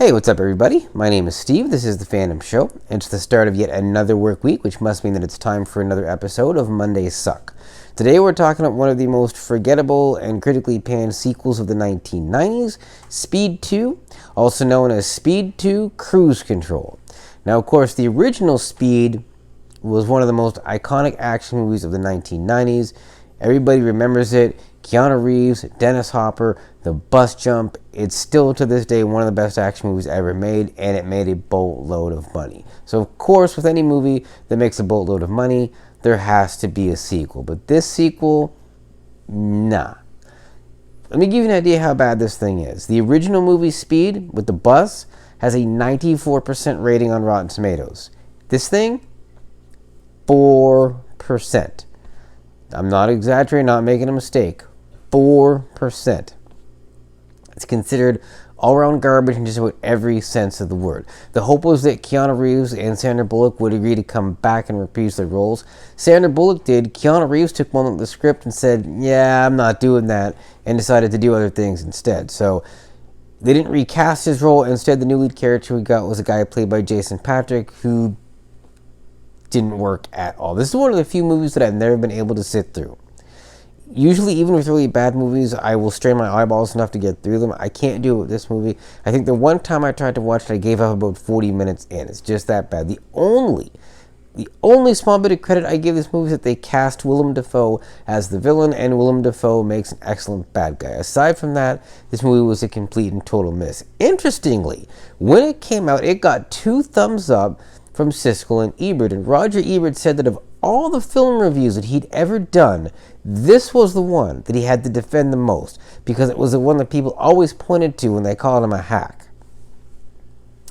Hey, what's up everybody? My name is Steve, this is The Fandom Show, and it's the start of yet another work week, which must mean that it's time for another episode of Mondays Suck. Today we're talking about one of the most forgettable and critically panned sequels of the 1990s, Speed 2, also known as Speed 2 Cruise Control. Now, of course, the original Speed was one of the most iconic action movies of the 1990s. Everybody remembers it. Keanu Reeves, Dennis Hopper, the bus jump. It's still to this day one of the best action movies ever made, and it made a boatload of money. So of course, with any movie that makes a boatload of money, there has to be a sequel. But this sequel, nah. Let me give you an idea how bad this thing is. The original movie Speed with the bus has a 94% rating on Rotten Tomatoes. This thing, 4%. I'm not exaggerating, not making a mistake. 4%. It's considered all-around garbage in just about every sense of the word. The hope was that Keanu Reeves and Sandra Bullock would agree to come back and reprise their roles. Sandra Bullock did. Keanu Reeves took one look at the script and said, yeah, I'm not doing that, and decided to do other things instead. So they didn't recast his role. Instead, the new lead character we got was a guy played by Jason Patric, who didn't work at all. This is one of the few movies that I've never been able to sit through. Usually, even with really bad movies, I will strain my eyeballs enough to get through them. I can't do it with this movie. I think the one time I tried to watch it, I gave up about 40 minutes in. It's just that bad. The only small bit of credit I give this movie is that they cast Willem Dafoe as the villain, and Willem Dafoe makes an excellent bad guy. Aside from that, this movie was a complete and total miss. Interestingly, when it came out, it got 2 thumbs up from Siskel and Ebert, and Roger Ebert said that of all the film reviews that he'd ever done, this was the one that he had to defend the most, because it was the one that people always pointed to when they called him a hack.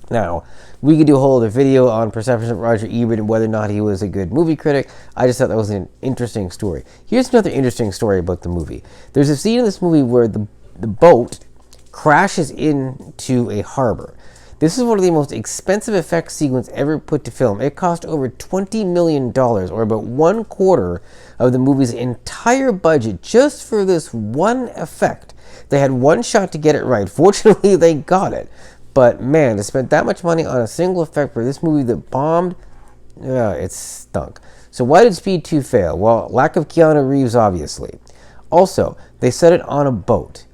Now, we could do a whole other video on perceptions of Roger Ebert and whether or not he was a good movie critic. I just thought that was an interesting story. Here's another interesting story about the movie. There's a scene in this movie where the boat crashes into a harbor. This is one of the most expensive effects sequences ever put to film. It cost over $20 million, or about 1/4 of the movie's entire budget, just for this one effect. They had one shot to get it right. Fortunately, they got it. But man, to spend that much money on a single effect for this movie that bombed, it stunk. So why did Speed 2 fail? Well, lack of Keanu Reeves, obviously. Also, they set it on a boat.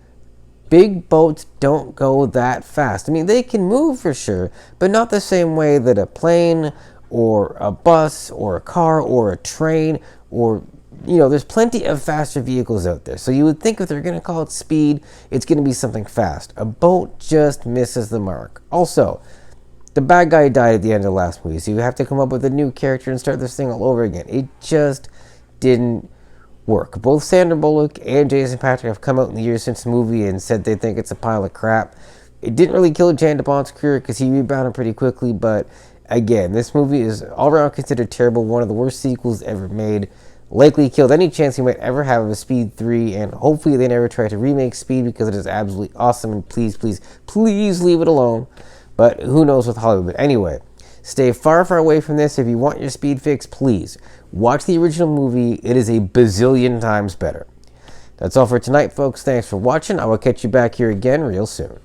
Big boats don't go that fast. I mean, they can move for sure, but not the same way that a plane or a bus or a car or a train or, there's plenty of faster vehicles out there. So you would think if they're going to call it Speed, it's going to be something fast. A boat just misses the mark. Also, the bad guy died at the end of the last movie, so you have to come up with a new character and start this thing all over again. It just didn't work. Both Sandra Bullock and Jason Patric have come out in the years since the movie and said they think it's a pile of crap. It didn't really kill Jan de Bont's career because he rebounded pretty quickly, but again, this movie is all around considered terrible, one of the worst sequels ever made. Likely killed any chance he might ever have of a Speed 3, and hopefully they never try to remake Speed because it is absolutely awesome, and please, please, please leave it alone. But who knows with Hollywood. But anyway, stay far, far away from this. If you want your Speed fix, please watch the original movie. It is a bazillion times better. That's all for tonight, folks. Thanks for watching. I will catch you back here again real soon.